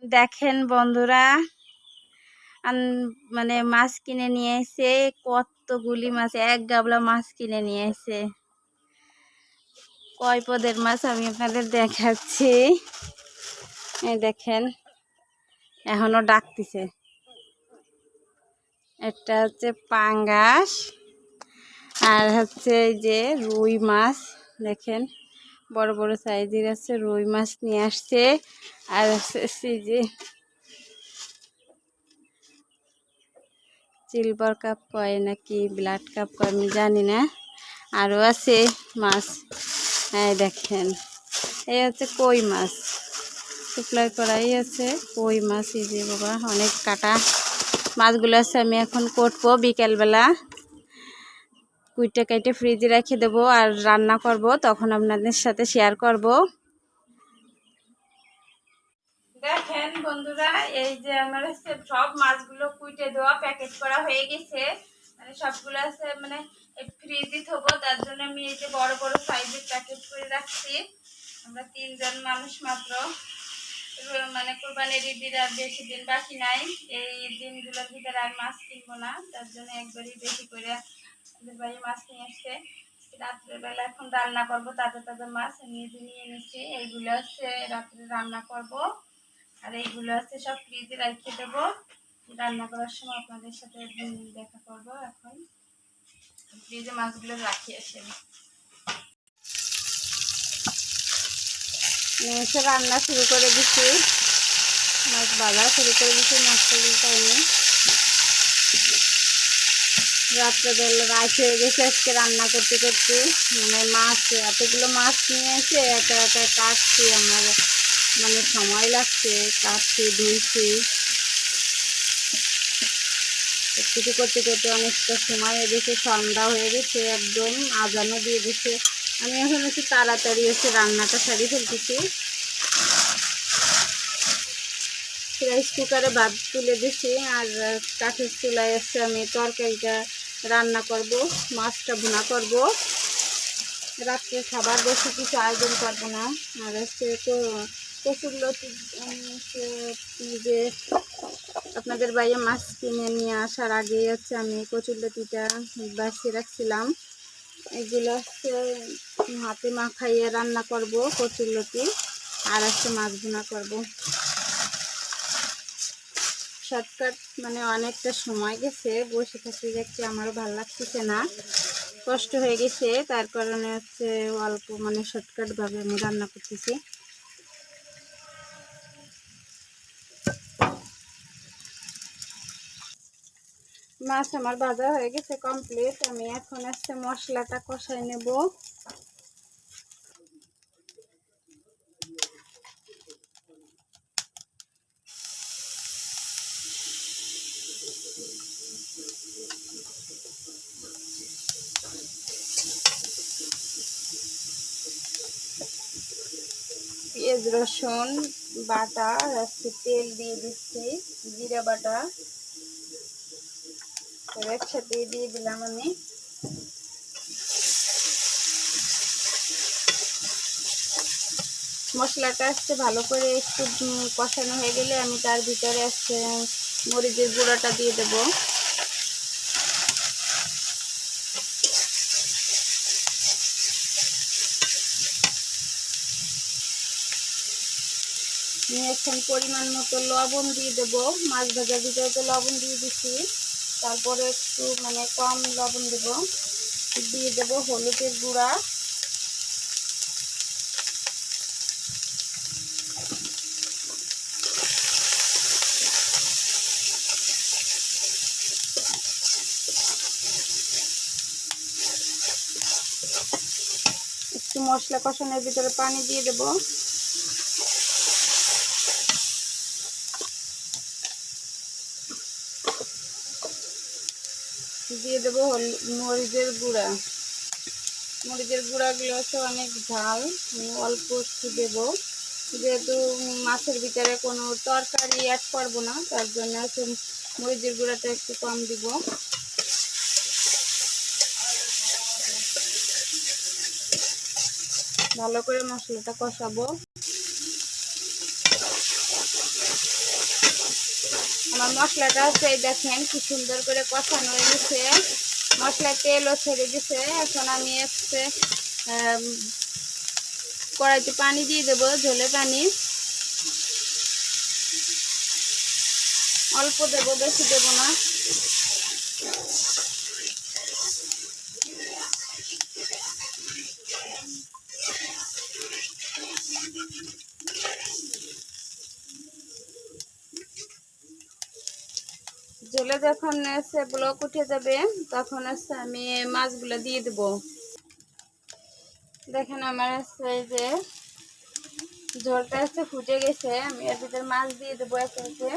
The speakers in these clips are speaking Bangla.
দেখেন বন্ধুরা, মানে মাছ কিনে নিয়ে এসে কতগুলি মাছ, এক গাবলা মাছ কিনে নিয়ে এসে। কয় পদের মাছ আমি আপনাদের দেখাচ্ছি। এই দেখেন, এখনো ডাকতেছে। একটা হচ্ছে পাঙ্গাস, আর হচ্ছে এই যে রুই মাছ। দেখেন বড় বড় সাইজের আছে, রুই মাছ নিয়ে আসছে। আর হচ্ছে যে সিলভার কাপ কয় নাকি ব্লাড কাপ কয় আমি জানি না, আরও আছে মাছ। এই দেখেন, এই হচ্ছে কই মাছ, সাপ্লাই করাই আছে কই মাছ। এই যে বাবা, অনেক কাটা মাছগুলো আছে। আমি এখন কাটবো, বিকেলবেলা কুইটা কেটে ফ্রিজে রেখে দেবো আর রান্না করব, তখন আপনাদের সাথে শেয়ার করব। দেখেন বন্ধুরা, এই যে আমার সব মাছগুলো কুইটে দেওয়া প্যাকেট করা হয়ে গেছে। মানে সবগুলো আছে, মানে ফ্রিজে থবো, তার জন্য আমি এই যে বড় বড় সাইজের প্যাকেট করে রাখছি। আমরা 3 জন মানুষ মাত্র, মানে কোরবানির ঈদের আর বেশি দিন বাকি নাই। এই দিনগুলোর ভিতরে আর মাছ কিনবো না, তার জন্য একবারই বেশি করে আমাদের বাড়ি মাছ নিয়ে আসছে। রাত্রেবেলা এখন রান্না করবো, তাজা তাজা মাছ নিয়ে নিচ্ছি। এইগুলো হচ্ছে রাত্রে রান্না করব, আর এইগুলো হচ্ছে সব ফ্রিজে রেখে দেবো। রান্না করার সময় আপনাদের সাথে দেখা করব। এখন ফ্রিজে মাছগুলো রাখি আসি। এসে রান্না শুরু করে দিচ্ছি, মাছ ভাজা শুরু করে দিচ্ছি। মাছটা টাইমে রাত্রেবেলা রাত হয়ে গেছে আজকে রান্না করতে করতে। মানে মাছ এতগুলো মাছ নিয়ে এসে একা একা কাটছি, আমার মানে সময় লাগছে। কাটছি, ধুইছি, কিছু করতে করতে অনেকটা সময় হয়ে গেছে, সন্ধ্যা হয়ে গেছে, একদম আজানও দিয়ে গেছে। আমি এখন একটু তাড়াতাড়ি এসে রান্নাটা সারি ফেলতেছি। রাইস কুকারে ভাত তুলে দিছি, আর কাঠের চুলায় এসে আমি তরকারিটা রান্না করব, মাছটা ভুনা করব। রাত্রে খাবার বেশি কিছু আয়োজন করবো না। আর হচ্ছে কচুরলতি, যে আপনাদের বাইরে মাছ কিনে নিয়ে আসার আগে হচ্ছে আমি কচুরলতিটা বাছিয়ে রাখছিলাম। এগুলো হচ্ছে হাতে মাখাইয়ে রান্না করব কচুরলতি, আর হচ্ছে মাছ ভুনা করব। শর্টকাট, মানে অনেকটা সময় গেছে বসে থাকতে দেখছি, আমারও ভালো লাগতেছে না, কষ্ট হয়ে গেছে। তার কারণে হচ্ছে অল্প, মানে শর্টকাটভাবে আমি রান্না করতেছি। মাছ আমার ভাজা হয়ে গেছে কমপ্লিট। আমি এখন হচ্ছে মশলাটা কষাই নেব। পেঁয়াজ রসুন বাটা, হচ্ছে তেল দিয়ে দিচ্ছি, জিরা বাটা একসাথে দিয়ে দিলাম আমি। মশলাটা আসছে ভালো করে একটু কষানো হয়ে গেলে আমি তার ভিতরে আসছে মরিচের গুঁড়াটা দিয়ে দেব। এখন পরিমাণ মতো লবণ দিয়ে দেব। মাছ ভাজার ভিতরে তো লবণ দিয়ে দিচ্ছি, তারপরে একটু মানে কম লবণ দেব। দিয়ে দেব হলুদের গুঁড়া, একটু মশলা কষানোর ভিতরে পানি দিয়ে দেব। দিয়ে দেবো মরিচের গুঁড়া। মরিচের গুঁড়াগুলো হচ্ছে অনেক ঝাল, অল্প একটু দেবো, যেহেতু মাছের ভিতরে কোনো তরকারি অ্যাড করবো না, তার জন্য হচ্ছে মরিচের গুঁড়াটা একটু কম দিব। ভালো করে মশলাটা কষাবো। আমার মশলাটা হচ্ছে দেখেন কি সুন্দর করে কষানো হয়ে গেছে, মশলার তেলও ছেড়ে দিছে। এখন আমি হচ্ছে কড়াইতে পানি দিয়ে দেবো, ঝোলে পানি অল্প দেবো, বেশি দেবো না। ঝোলে যখন এসে ব্লক উঠে যাবে তখন হচ্ছে আমি মাছগুলো দিয়ে দেবো। দেখেন আমার হচ্ছে এই যে ঝোলটা হচ্ছে ফুটে গেছে, আমি এর ভিতরে মাছ দিয়ে দেবো একে একে।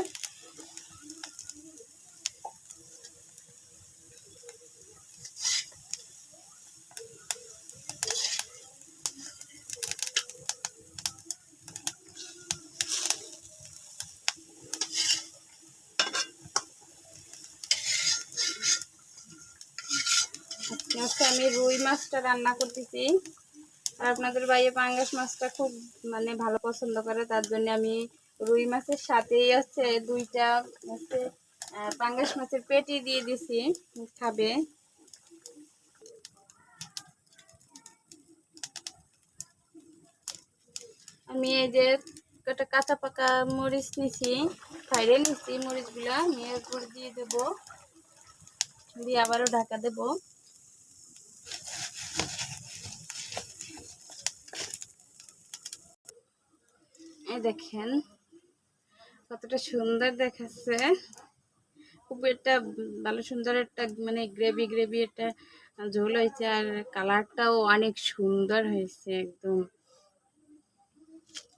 আজকে আমি রুই মাছটা রান্না করতেছি, আর আপনাদের ভাইয়া পাঙ্গাস মাছটা খুব মানে ভালো পছন্দ করে, তার জন্য আমি রুই মাছের সাথেই হচ্ছে দুইটা হচ্ছে পাঙ্গাস মাছের পেটি দিয়ে দিছি, খাবে। আমি এই যে একটা কাঁচা পাকা মরিচ নিছি, খাইরে নিছি মরিচগুলা, আমি এর উপরে দিয়ে দেবো, দিয়ে আবারও ঢাকা দেবো। এই দেখেন কতটা সুন্দর দেখাচ্ছে, খুব একটা ভালো সুন্দর একটা মানে গ্রেভি গ্রেভি একটা ঝোল হয়েছে, আর কালারটাও অনেক সুন্দর হয়েছে একদম।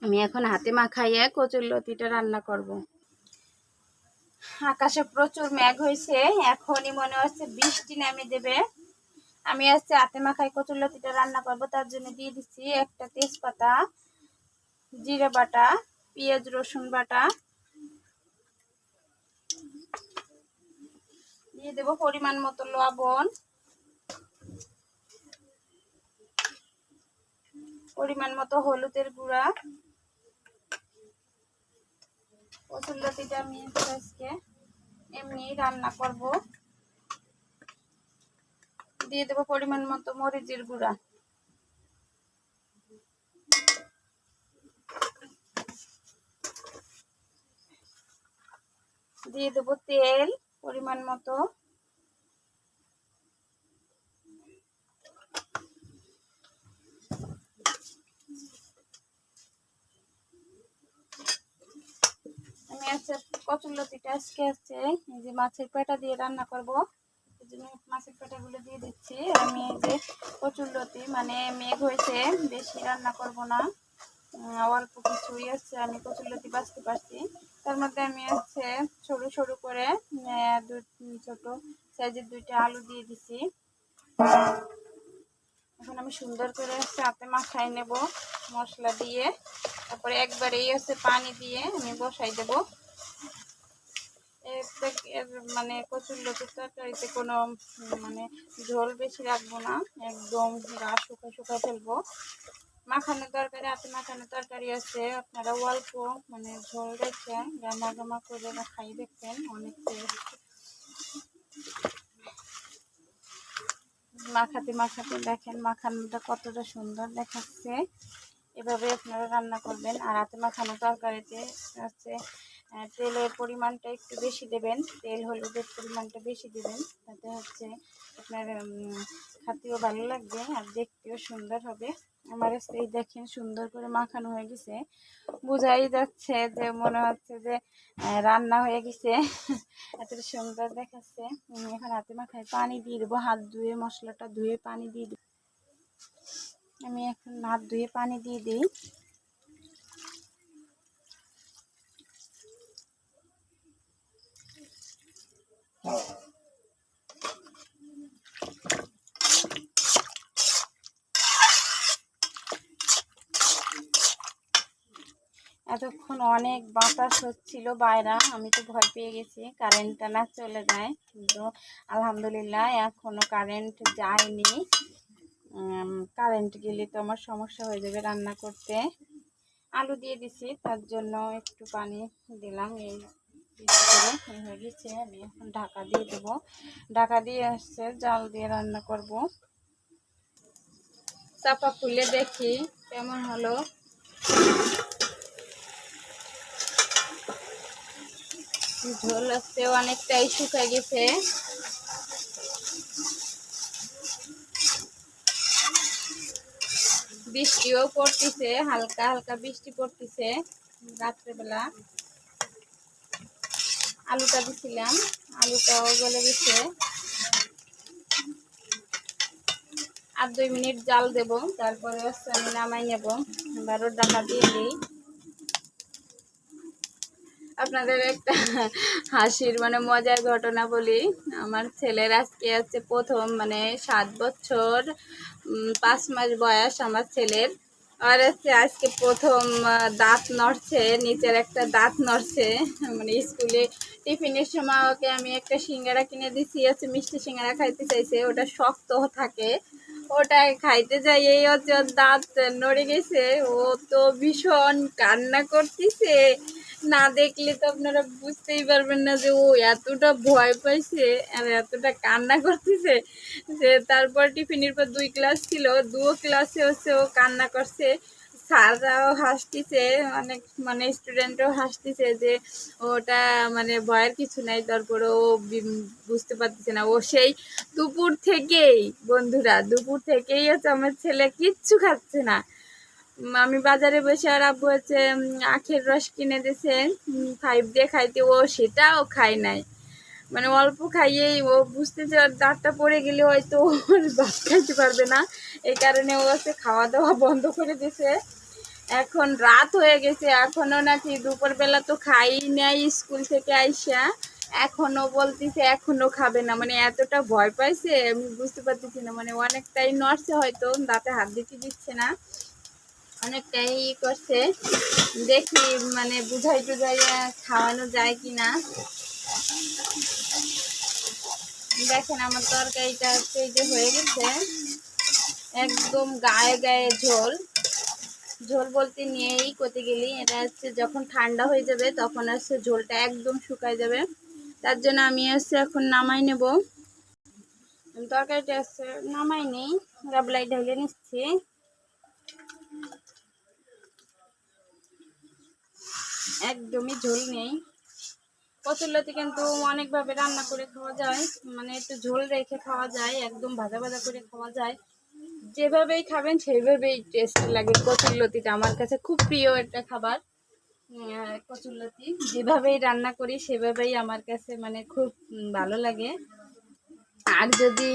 আমি এখন হাতে মাখাইয়ে কচুরলতিটা রান্না করব। আকাশে প্রচুর মেঘ হয়েছে, এখনই মনে হচ্ছে বৃষ্টি নেমে দেবে। আমি আজকে হাতে মাখাই কচুরলতিটা রান্না করব, তার জন্য দিয়ে দিচ্ছি একটা তেজপাতা, জিরে বাটা, পেঁয়াজ রসুন বাটা, দিয়ে দেবো পরিমাণ মতো লবণ, পরিমাণ মতো হলুদের গুঁড়া। কচুরলতিটা আমি আজকে এমনি রান্না করব। দিয়ে দেবো পরিমাণ মতো মরিচের গুঁড়া, দিয়ে দেবো তেল পরিমাণ মতো, আমি আজকে কচুরলতিটা আজকে হচ্ছে এই যে মাছের পেটা দিয়ে রান্না করব, এই জন্য মাছের পেটাগুলো দিয়ে দিচ্ছি। আমি এই যে কচুরলতি মানে মেঘ হয়েছে, বেশি রান্না করব না, অল্প কিছুই হচ্ছে আমি কচুরলতি বাছতে পারছি। তার মধ্যে আমি হচ্ছে সরু সরু করে ছোট সাইজের দুইটা আলু দিয়ে দিছি। এখন আমি সুন্দর করে হচ্ছে হাতে মাখাই নেব মশলা দিয়ে, তারপরে একবারেই হচ্ছে পানি দিয়ে আমি বসাই দেব। মানে কচুরলতির তরকারিতে কোনো মানে ঝোল বেশি রাখবো না, একদম গা শুকা শুকা ফেলবো। মাখানো তরকারি, হাতে মাখানো তরকারি আছে, আপনারা অল্প মানে ঝোল রেখে গামা গামা করে খাই দেখবেন, অনেক টেস্ট। মাখাতে মাখাতে দেখেন মাখানোটা কতটা সুন্দর দেখাচ্ছে, এভাবে আপনারা রান্না করবেন। আর হাতে মাখানো তরকারিতে হচ্ছে তেলের পরিমাণটা একটু বেশি দেবেন, তেল হলুদের পরিমাণটা বেশি দেবেন, তাতে হচ্ছে আপনার খেতেও ভালো লাগবে আর দেখতেও সুন্দর হবে। আমার এই দেখেন সুন্দর করে মাখানো হয়ে গেছে, বোঝাই যাচ্ছে যে মনে হচ্ছে যে রান্না হয়ে গেছে, এত সুন্দর দেখাচ্ছে। এখন হাতে মাখায় পানি দিয়ে দেবো, হাত ধুয়ে মশলাটা ধুয়ে পানি দিয়ে দেবো। আমি এখন হাত ধুয়ে পানি দিয়ে দিই। এতক্ষণ অনেক বাতাস হচ্ছিল বাইরে, আমি তো ভয় পেয়ে গেছি কারেন্টটা না চলে যায়, কিন্তু আলহামদুলিল্লাহ এখনো কারেন্ট যায়নি। কারেন্ট গেলে তো আমার সমস্যা হয়ে যাবে রান্না করতে। আলু দিয়ে দিছি, তার জন্য একটু পানি দিলাম। এই করে হয়ে গেছে, আমি এখন ঢাকা দিয়ে দেবো। ঢাকা দিয়ে আসছে, জাল দিয়ে রান্না করব। চাপা খুলে দেখি কেমন হলো। ঝোল আসছে, অনেকটাই শুকিয়ে গেছে। বৃষ্টিও পড়তেছে, হালকা হালকা বৃষ্টি পড়তেছে রাত্রেবেলা। আলুটা দিছিলাম, আলুটাও গলে গেছে। আর 2 মিনিট জাল দেব, তারপরে আমি নামাই নেব। আবারও ঢাকা দিয়ে দিই। আপনাদের একটা হাসির মানে মজার ঘটনা বলি। আমার ছেলের আজকে আছে প্রথম, মানে 7 বছর 5 মাস বয়স আমার ছেলের। আর হচ্ছে আজকে প্রথম দাঁত নড়ছে, নিচের একটা দাঁত নড়ছে। মানে স্কুলে টিফিনের সময় ওকে আমি একটা সিঙ্গারা কিনে দিছি, হচ্ছে মিষ্টি সিঙ্গারা খাইতে চাইছে, ওটা শক্ত থাকে, ওটা খাইতে যাই এই হচ্ছে ওর দাঁত নড়ে গেছে। ও তো ভীষণ কান্না করতেছে, না দেখলে তো আপনারা বুঝতেই পারবেন না যে ও এতটা ভয় পাইছে আর এতটা কান্না করতেছে। যে তারপর টিফিনের পর 2 ক্লাস ছিল, 2 ক্লাসে হচ্ছে ও কান্না করছে। স্যাররাও হাসতেছে, অনেক মানে স্টুডেন্টও হাসতেছে যে ওটা মানে ভয়ের কিছু নাই। তারপরে ও বুঝতে পারতেছে না। ও সেই দুপুর থেকেই, বন্ধুরা দুপুর থেকেই হচ্ছে আমার ছেলে কিচ্ছু খাচ্ছে না। আমি বাজারে বসে, আর আব্বু হচ্ছে আখের রস কিনে দিয়েছে 5 দিয়ে খাইতে, ও সেটাও খায় নাই। মানে অল্প খাইয়েই ও বুঝতেছে ওর দাঁতটা পড়ে গেলে হয়তো ওর ভাত খাইতে পারবে না, এই কারণে ও হচ্ছে খাওয়া দাওয়া বন্ধ করে দিয়েছে। এখন রাত হয়ে গেছে, এখনও নাকি দুপুরবেলা তো খাই নাই স্কুল থেকে আইসা, এখনও বলতেছে এখনও খাবে না। মানে এতটা ভয় পাইছে আমি বুঝতে পারতেছি না। মানে অনেকটাই নড়ছে, হয়তো দাঁতে হাত দিতে দিচ্ছে না, অনেকটাই করছে। দেখি মানে বুঝাই টুঝাই খাওয়ানো যায় কি না। দেখেন আমার তরকারিটা হচ্ছে এই যে হয়ে গেছে, একদম গায়ে গায়ে ঝোল। ঝোল বলতে নিয়েই করতে গেলি, এটা হচ্ছে যখন ঠান্ডা হয়ে যাবে তখন হচ্ছে ঝোলটা একদম শুকায় যাবে। তার জন্য আমি হচ্ছে এখন নামাই নেব। তরকারিটা হচ্ছে নামাই নেই, গাবলাই ঢেলে নিচ্ছি। একদমই ঝোল নেই। কচুরলতি কিন্তু অনেকভাবে রান্না করে খাওয়া যায়, মানে একটু ঝোল রেখে খাওয়া যায়, একদম ভাজা ভাজা করে খাওয়া যায়। যেভাবেই খাবেন সেইভাবেই টেস্ট লাগে। কচুরলতিটা আমার কাছে খুব প্রিয় একটা খাবার। কচুরলতি যেভাবেই রান্না করি সেভাবেই আমার কাছে মানে খুব ভালো লাগে। আর যদি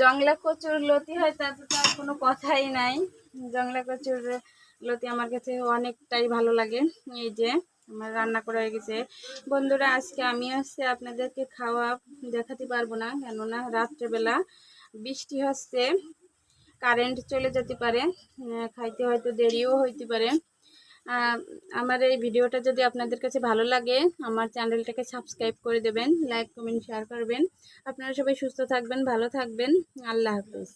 জংলা কচুরলতি হয় তাতে তো আর কোনো কথাই নাই। জংলা কচুরলতি আমার কাছে অনেকটাই ভালো লাগে। এই যে আমার রান্না করা হয়ে গেছে। বন্ধুরা আজকে আমি হচ্ছে আপনাদেরকে খাওয়া দেখাতে পারবো না, কেননা রাত্রেবেলা বৃষ্টি হচ্ছে, কারেন্ট চলে যেতে পারে, খাইতে হয়তো দেরিও হইতে পারে। আমার এই ভিডিওটা যদি আপনাদের কাছে ভালো লাগে, আমার চ্যানেলটাকে সাবস্ক্রাইব করে দেবেন, লাইক কমেন্ট শেয়ার করবেন। আপনারা সবাই সুস্থ থাকবেন, ভালো থাকবেন। আল্লাহ হাফেজ।